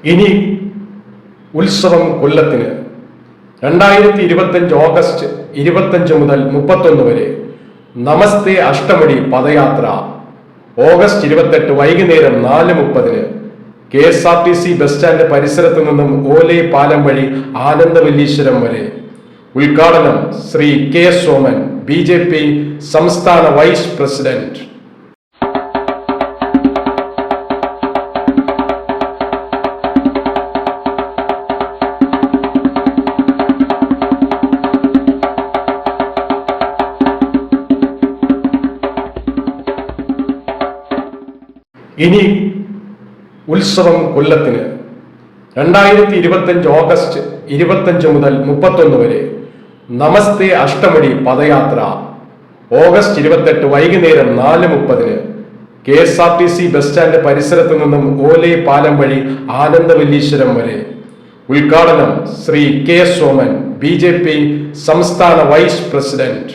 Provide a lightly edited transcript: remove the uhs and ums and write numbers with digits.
ഇനി ഉത്സവം കൊല്ലത്തിന് 2025 ഓഗസ്റ്റ് 25 മുതൽ 31 വരെ നമസ്തേ അഷ്ടമുടി പദയാത്ര ഓഗസ്റ്റ് 28 വൈകുന്നേരം 4:30 KSRTC ബസ് സ്റ്റാൻഡ് പരിസരത്ത് നിന്നും ഓലൈ പാലം വഴി ആനന്ദവല്ലീശ്വരം വരെ. ഉദ്ഘാടനം ശ്രീ K. സോമൻ, BJP സംസ്ഥാന വൈസ് പ്രസിഡന്റ്. ഇനി ഉത്സവം കൊല്ലത്തിന് 2025 ഓഗസ്റ്റ് 25 മുതൽ 31 വരെ നമസ്തേ അഷ്ടമുടി പദയാത്ര ഓഗസ്റ്റ് 28 വൈകുന്നേരം 4:30 KSRTC ബസ് സ്റ്റാൻഡ് പരിസരത്ത് നിന്നും ഓലൈ പാലം വഴി ആനന്ദവല്ലീശ്വരം വരെ. ഉദ്ഘാടനം ശ്രീ K. സോമൻ, BJP സംസ്ഥാന വൈസ് പ്രസിഡന്റ്.